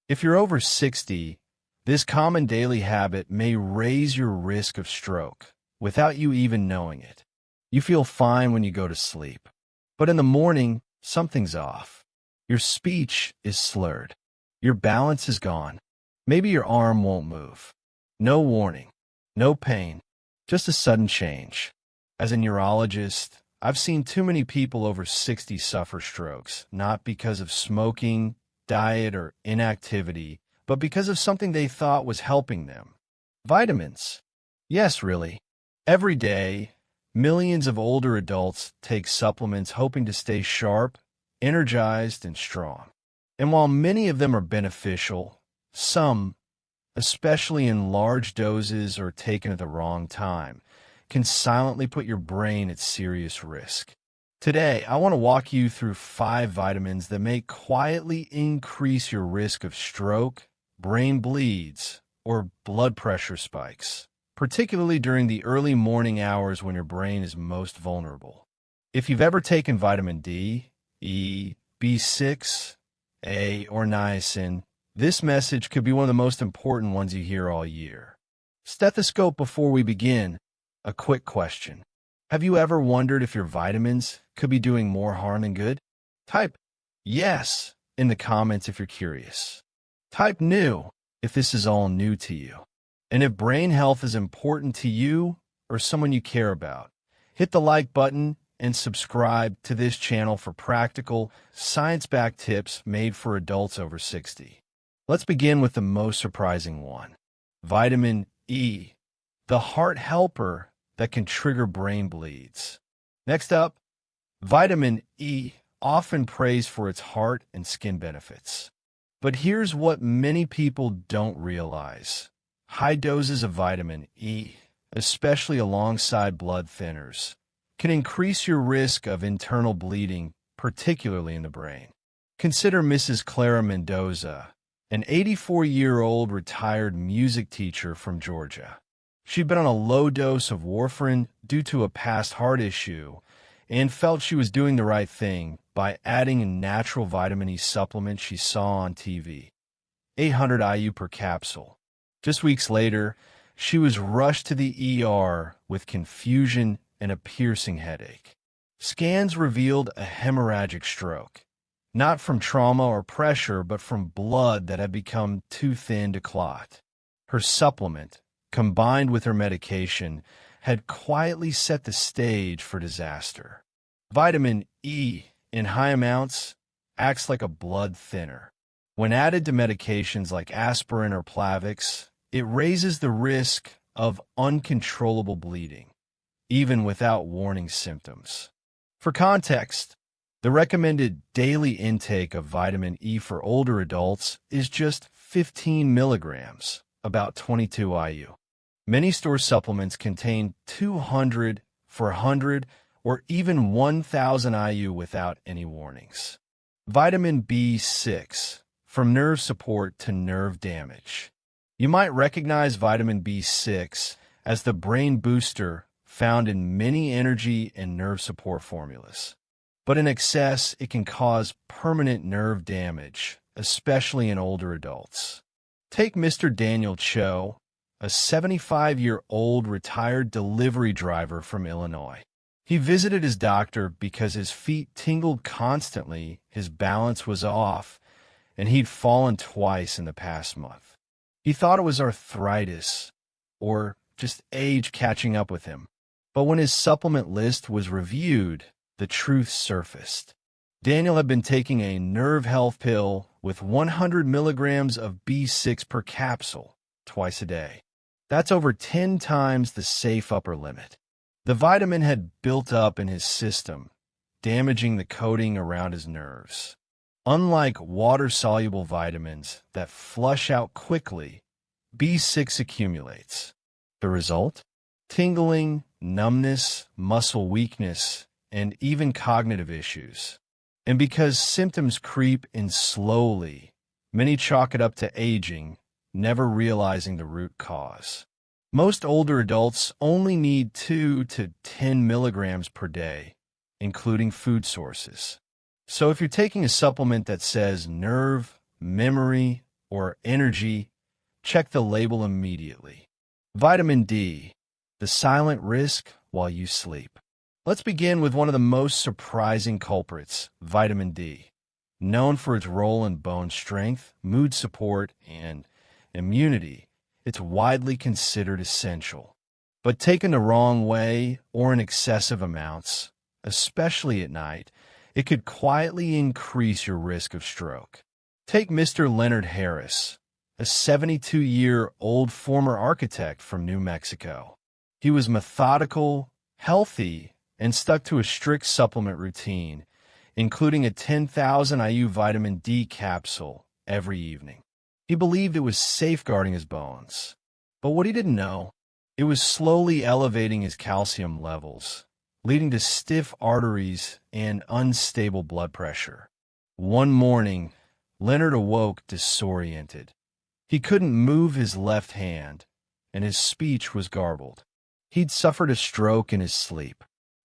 If you're over 60, this common daily habit may raise your risk of stroke without you even knowing it. You feel fine when you go to sleep, but in the morning, something's off. Your speech is slurred. Your balance is gone. Maybe your arm won't move. No warning, no pain, just a sudden change. As a neurologist, I've seen too many people over 60 suffer strokes, not because of smoking, diet, or inactivity, but because of something they thought was helping them. Vitamins. Yes, really. Every day, millions of older adults take supplements hoping to stay sharp, energized, and strong. And while many of them are beneficial, some, especially in large doses or taken at the wrong time, can silently put your brain at serious risk. Today, I want to walk you through 5 vitamins that may quietly increase your risk of stroke, brain bleeds, or blood pressure spikes, particularly during the early morning hours when your brain is most vulnerable. If you've ever taken vitamin D, E, B6, A, or niacin, this message could be one of the most important ones you hear all year. Stethoscope before we begin. A quick question. Have you ever wondered if your vitamins could be doing more harm than good? Type yes in the comments if you're curious. Type new if this is all new to you. And if brain health is important to you or someone you care about, hit the like button and subscribe to this channel for practical, science-backed tips made for adults over 60. Let's begin with the most surprising one. Vitamin E, the heart helper that can trigger brain bleeds. Next up, vitamin E, often praised for its heart and skin benefits. But here's what many people don't realize. High doses of vitamin E, especially alongside blood thinners, can increase your risk of internal bleeding, particularly in the brain. Consider Mrs. Clara Mendoza, an 84-year-old retired music teacher from Georgia. She'd been on a low dose of warfarin due to a past heart issue and felt she was doing the right thing by adding a natural vitamin E supplement she saw on TV, 800 IU per capsule. Just weeks later, she was rushed to the ER with confusion and a piercing headache. Scans revealed a hemorrhagic stroke, not from trauma or pressure, but from blood that had become too thin to clot. Her supplement, combined with her medication, had quietly set the stage for disaster. Vitamin E, in high amounts, acts like a blood thinner. When added to medications like aspirin or Plavix, it raises the risk of uncontrollable bleeding, even without warning symptoms. For context, the recommended daily intake of vitamin E for older adults is just 15 milligrams, about 22 IU. Many store supplements contain 200, 400, or even 1,000 IU without any warnings. Vitamin B6, from nerve support to nerve damage. You might recognize vitamin B6 as the brain booster found in many energy and nerve support formulas. But in excess, it can cause permanent nerve damage, especially in older adults. Take Mr. Daniel Cho, a 75-year-old retired delivery driver from Illinois. He visited his doctor because his feet tingled constantly, his balance was off, and he'd fallen twice in the past month. He thought it was arthritis or just age catching up with him. But when his supplement list was reviewed, the truth surfaced. Daniel had been taking a nerve health pill with 100 milligrams of B6 per capsule twice a day. That's over 10 times the safe upper limit. The vitamin had built up in his system, damaging the coating around his nerves. Unlike water-soluble vitamins that flush out quickly, B6 accumulates. The result? Tingling, numbness, muscle weakness, and even cognitive issues. And because symptoms creep in slowly, many chalk it up to aging, never realizing the root cause. Most older adults only need 2 to 10 milligrams per day, including food sources. So if you're taking a supplement that says nerve, memory, or energy, check the label immediately. Vitamin D, the silent risk while you sleep. Let's begin with one of the most surprising culprits, vitamin D. Known for its role in bone strength, mood support, and immunity, it's widely considered essential. But taken the wrong way or in excessive amounts, especially at night, it could quietly increase your risk of stroke. Take Mr. Leonard Harris, a 72-year-old former architect from New Mexico. He was methodical, healthy, and stuck to a strict supplement routine, including a 10,000 IU vitamin D capsule every evening. He believed it was safeguarding his bones. But what he didn't know, it was slowly elevating his calcium levels, leading to stiff arteries and unstable blood pressure. One morning, Leonard awoke disoriented. He couldn't move his left hand, and his speech was garbled. He'd suffered a stroke in his sleep.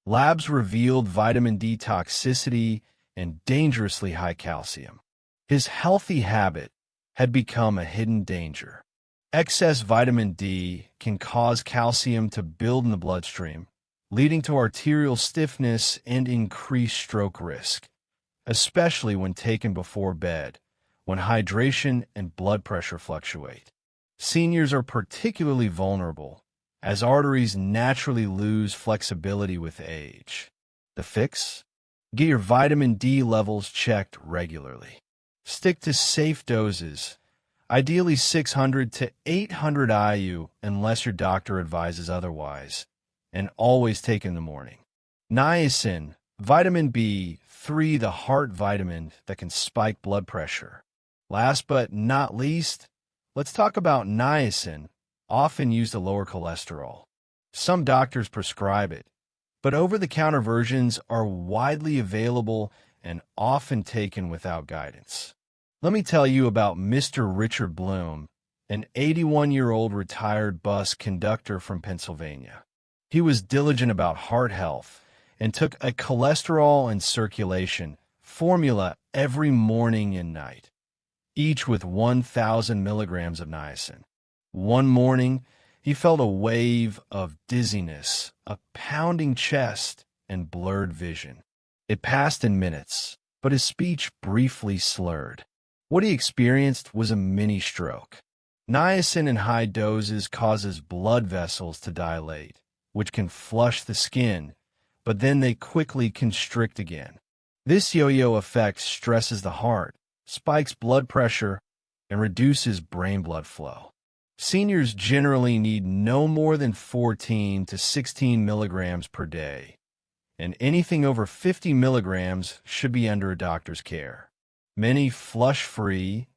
Labs revealed vitamin D toxicity and dangerously high calcium. His healthy habit had become a hidden danger. Excess vitamin D can cause calcium to build in the bloodstream, leading to arterial stiffness and increased stroke risk, especially when taken before bed, when hydration and blood pressure fluctuate. Seniors are particularly vulnerable, as arteries naturally lose flexibility with age. The fix? Get your vitamin D levels checked regularly. Stick to safe doses, ideally 600 to 800 IU unless your doctor advises otherwise, and always take in the morning. Niacin, vitamin B3, the heart vitamin that can spike blood pressure. Last but not least, let's talk about niacin, often used to lower cholesterol. Some doctors prescribe it, but over-the-counter versions are widely available and often taken without guidance. Let me tell you about Mr. Richard Bloom, an 81-year-old retired bus conductor from Pennsylvania. He was diligent about heart health and took a cholesterol and circulation formula every morning and night, each with 1,000 milligrams of niacin. One morning, he felt a wave of dizziness, a pounding chest, and blurred vision. It passed in minutes, but his speech briefly slurred. What he experienced was a mini stroke. Niacin in high doses causes blood vessels to dilate, which can flush the skin, but then they quickly constrict again. This yo-yo effect stresses the heart, spikes blood pressure, and reduces brain blood flow. Seniors generally need no more than 14 to 16 milligrams per day, and anything over 50 milligrams should be under a doctor's care. Many flush-free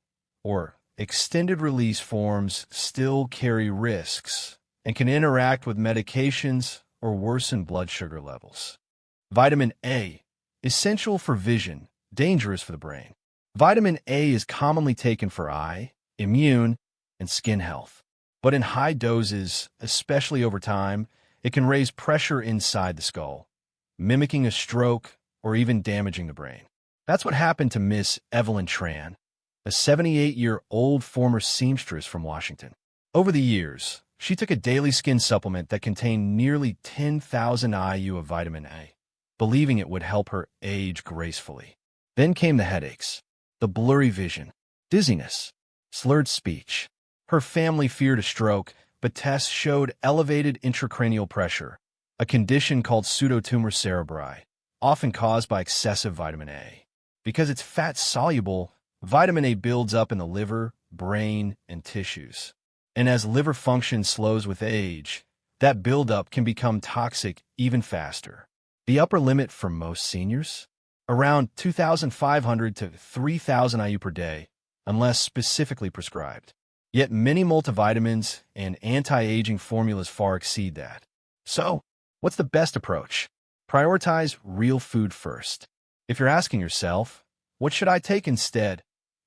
or extended-release forms still carry risks and can interact with medications or worsen blood sugar levels. Vitamin A, essential for vision, dangerous for the brain. Vitamin A is commonly taken for eye, immune, and skin health. But in high doses, especially over time, it can raise pressure inside the skull, mimicking a stroke or even damaging the brain. That's what happened to Miss Evelyn Tran, a 78-year-old former seamstress from Washington. Over the years, she took a daily skin supplement that contained nearly 10,000 IU of vitamin A, believing it would help her age gracefully. Then came the headaches, the blurry vision, dizziness, slurred speech. Her family feared a stroke, but tests showed elevated intracranial pressure, a condition called pseudotumor cerebri, often caused by excessive vitamin A. Because it's fat-soluble, vitamin A builds up in the liver, brain, and tissues. And as liver function slows with age, that buildup can become toxic even faster. The upper limit for most seniors? Around 2,500 to 3,000 IU per day, unless specifically prescribed. Yet many multivitamins and anti-aging formulas far exceed that. So, what's the best approach? Prioritize real food first. If you're asking yourself, what should I take instead?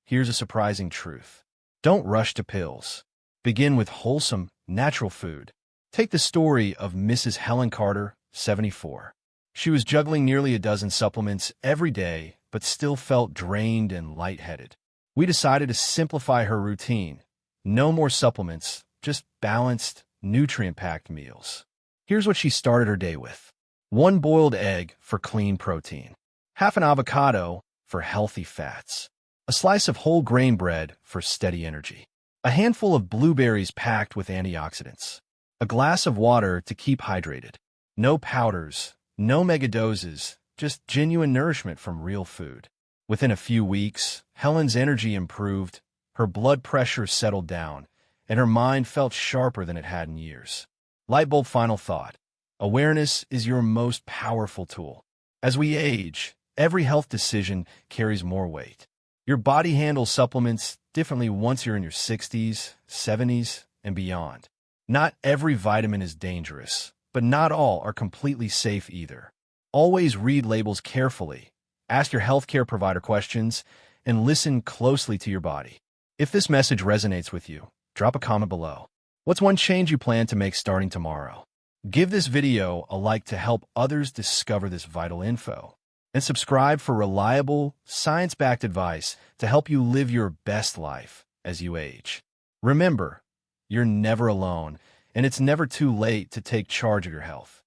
Here's a surprising truth. Don't rush to pills. Begin with wholesome, natural food. Take the story of Mrs. Helen Carter, 74. She was juggling nearly a dozen supplements every day, but still felt drained and lightheaded. We decided to simplify her routine. No more supplements, just balanced, nutrient-packed meals. Here's what she started her day with. 1 boiled egg for clean protein. Half an avocado for healthy fats. A slice of whole grain bread for steady energy. A handful of blueberries packed with antioxidants. A glass of water to keep hydrated. No powders, no megadoses, just genuine nourishment from real food. Within a few weeks, Helen's energy improved, her blood pressure settled down, and her mind felt sharper than it had in years. Lightbulb final thought. Awareness is your most powerful tool. As we age, every health decision carries more weight. Your body handles supplements differently once you're in your 60s, 70s, and beyond. Not every vitamin is dangerous, but not all are completely safe either. Always read labels carefully, ask your healthcare provider questions, and listen closely to your body. If this message resonates with you, drop a comment below. What's one change you plan to make starting tomorrow? Give this video a like to help others discover this vital info. And subscribe for reliable, science-backed advice to help you live your best life as you age. Remember, you're never alone, and it's never too late to take charge of your health.